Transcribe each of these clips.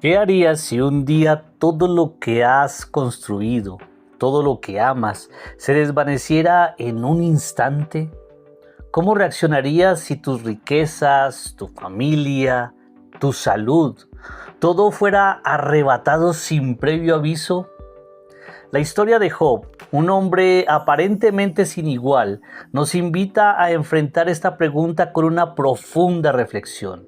¿Qué harías si un día todo lo que has construido, todo lo que amas, se desvaneciera en un instante? ¿Cómo reaccionarías si tus riquezas, tu familia, tu salud, todo fuera arrebatado sin previo aviso? La historia de Job, un hombre aparentemente sin igual, nos invita a enfrentar esta pregunta con una profunda reflexión.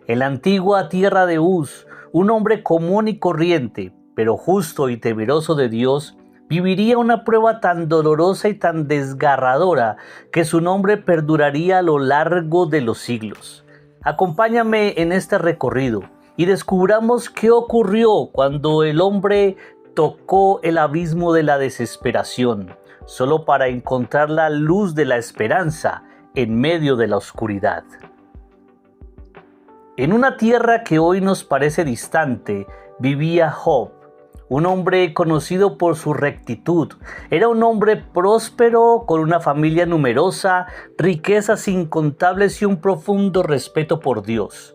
En la antigua tierra de Uz, un hombre común y corriente, pero justo y temeroso de Dios, viviría una prueba tan dolorosa y tan desgarradora que su nombre perduraría a lo largo de los siglos. Acompáñame en este recorrido y descubramos qué ocurrió cuando el hombre tocó el abismo de la desesperación, solo para encontrar la luz de la esperanza en medio de la oscuridad. En una tierra que hoy nos parece distante, vivía Job, un hombre conocido por su rectitud. Era un hombre próspero, con una familia numerosa, riquezas incontables y un profundo respeto por Dios.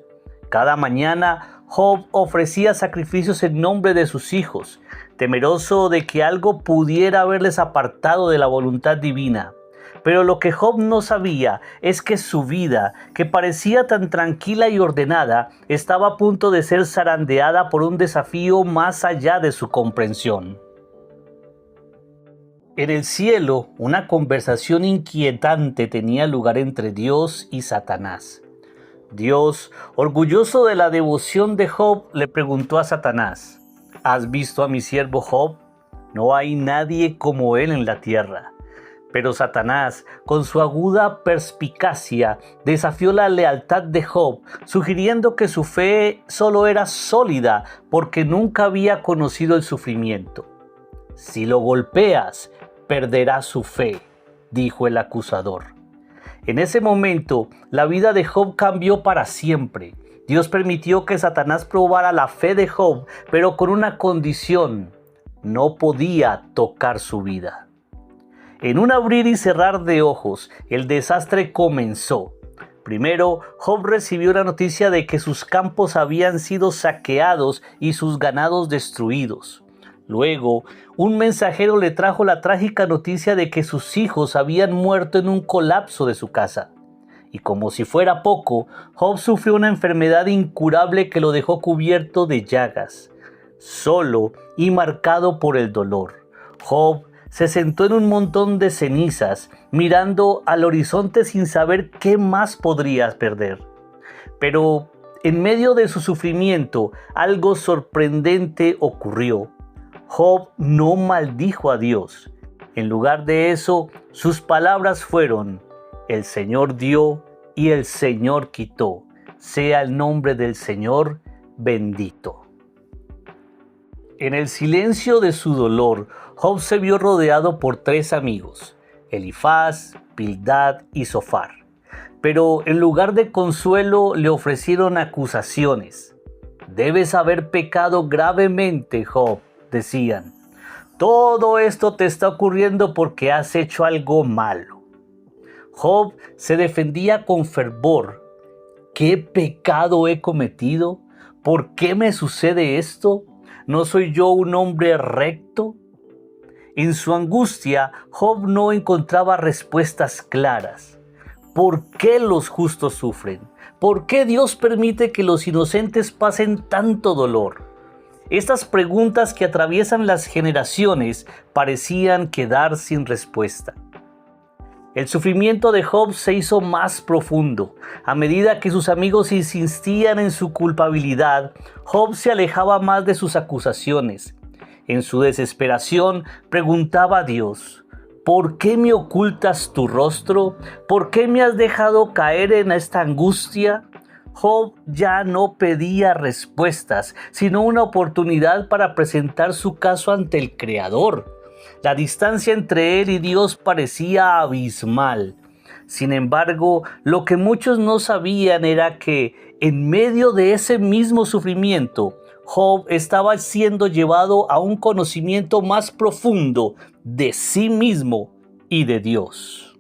Cada mañana, Job ofrecía sacrificios en nombre de sus hijos, temeroso de que algo pudiera haberles apartado de la voluntad divina. Pero lo que Job no sabía es que su vida, que parecía tan tranquila y ordenada, estaba a punto de ser zarandeada por un desafío más allá de su comprensión. En el cielo, una conversación inquietante tenía lugar entre Dios y Satanás. Dios, orgulloso de la devoción de Job, le preguntó a Satanás: ¿Has visto a mi siervo Job? No hay nadie como él en la tierra. Pero Satanás, con su aguda perspicacia, desafió la lealtad de Job, sugiriendo que su fe solo era sólida porque nunca había conocido el sufrimiento. Si lo golpeas, perderá su fe, dijo el acusador. En ese momento, la vida de Job cambió para siempre. Dios permitió que Satanás probara la fe de Job, pero con una condición: no podía tocar su vida. En un abrir y cerrar de ojos, el desastre comenzó. Primero, Job recibió la noticia de que sus campos habían sido saqueados y sus ganados destruidos. Luego, un mensajero le trajo la trágica noticia de que sus hijos habían muerto en un colapso de su casa. Y como si fuera poco, Job sufrió una enfermedad incurable que lo dejó cubierto de llagas, solo y marcado por el dolor. Job se sentó en un montón de cenizas, mirando al horizonte sin saber qué más podría perder. Pero en medio de su sufrimiento, algo sorprendente ocurrió. Job no maldijo a Dios. En lugar de eso, sus palabras fueron: el Señor dio y el Señor quitó. Sea el nombre del Señor bendito. En el silencio de su dolor, Job se vio rodeado por tres amigos: Elifaz, Bildad y Zofar. Pero en lugar de consuelo le ofrecieron acusaciones. Debes haber pecado gravemente, Job, decían. Todo esto te está ocurriendo porque has hecho algo malo. Job se defendía con fervor. ¿Qué pecado he cometido? ¿Por qué me sucede esto? ¿No soy yo un hombre recto? En su angustia, Job no encontraba respuestas claras. ¿Por qué los justos sufren? ¿Por qué Dios permite que los inocentes pasen tanto dolor? Estas preguntas que atraviesan las generaciones parecían quedar sin respuesta. El sufrimiento de Job se hizo más profundo. A medida que sus amigos insistían en su culpabilidad, Job se alejaba más de sus acusaciones. En su desesperación preguntaba a Dios: ¿por qué me ocultas tu rostro? ¿Por qué me has dejado caer en esta angustia? Job ya no pedía respuestas, sino una oportunidad para presentar su caso ante el Creador. La distancia entre él y Dios parecía abismal. Sin embargo, lo que muchos no sabían era que, en medio de ese mismo sufrimiento, Job estaba siendo llevado a un conocimiento más profundo de sí mismo y de Dios.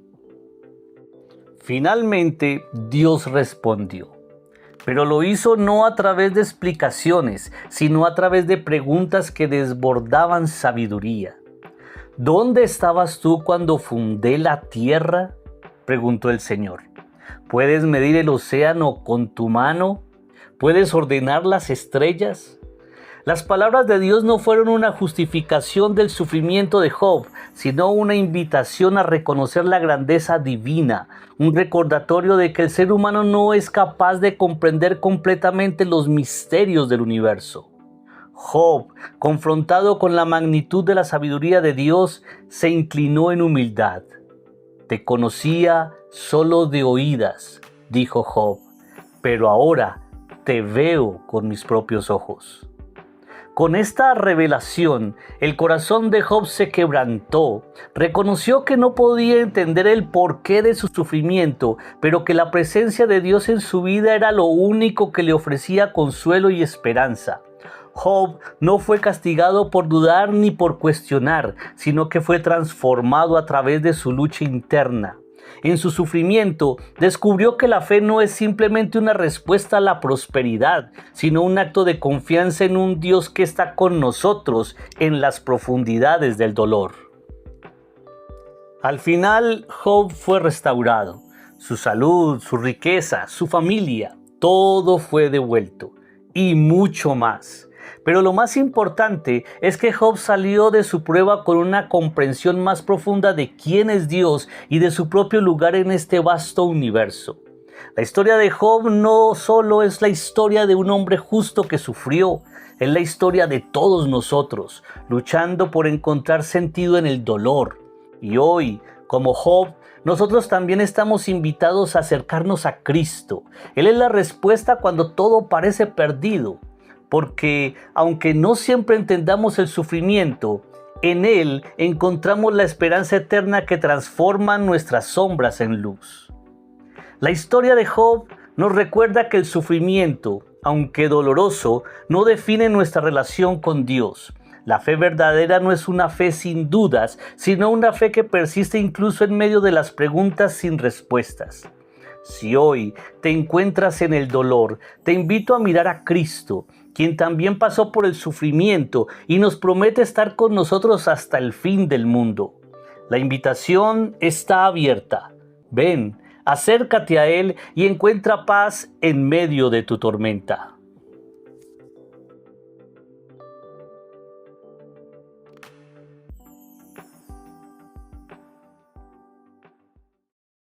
Finalmente, Dios respondió: pero lo hizo no a través de explicaciones, sino a través de preguntas que desbordaban sabiduría. ¿Dónde estabas tú cuando fundé la tierra?, preguntó el Señor. ¿Puedes medir el océano con tu mano? ¿Puedes ordenar las estrellas? Las palabras de Dios no fueron una justificación del sufrimiento de Job, sino una invitación a reconocer la grandeza divina, un recordatorio de que el ser humano no es capaz de comprender completamente los misterios del universo. Job, confrontado con la magnitud de la sabiduría de Dios, se inclinó en humildad. Te conocía solo de oídas, dijo Job, pero ahora te veo con mis propios ojos. Con esta revelación, el corazón de Job se quebrantó. Reconoció que no podía entender el porqué de su sufrimiento, pero que la presencia de Dios en su vida era lo único que le ofrecía consuelo y esperanza. Job no fue castigado por dudar ni por cuestionar, sino que fue transformado a través de su lucha interna. En su sufrimiento, descubrió que la fe no es simplemente una respuesta a la prosperidad, sino un acto de confianza en un Dios que está con nosotros en las profundidades del dolor. Al final, Job fue restaurado. Su salud, su riqueza, su familia, todo fue devuelto, y mucho más. Pero lo más importante es que Job salió de su prueba con una comprensión más profunda de quién es Dios y de su propio lugar en este vasto universo. La historia de Job no solo es la historia de un hombre justo que sufrió, es la historia de todos nosotros, luchando por encontrar sentido en el dolor. Y hoy, como Job, nosotros también estamos invitados a acercarnos a Cristo. Él es la respuesta cuando todo parece perdido. Porque aunque no siempre entendamos el sufrimiento, en Él encontramos la esperanza eterna que transforma nuestras sombras en luz. La historia de Job nos recuerda que el sufrimiento, aunque doloroso, no define nuestra relación con Dios. La fe verdadera no es una fe sin dudas, sino una fe que persiste incluso en medio de las preguntas sin respuestas. Si hoy te encuentras en el dolor, te invito a mirar a Cristo, quien también pasó por el sufrimiento y nos promete estar con nosotros hasta el fin del mundo. La invitación está abierta. Ven, acércate a Él y encuentra paz en medio de tu tormenta.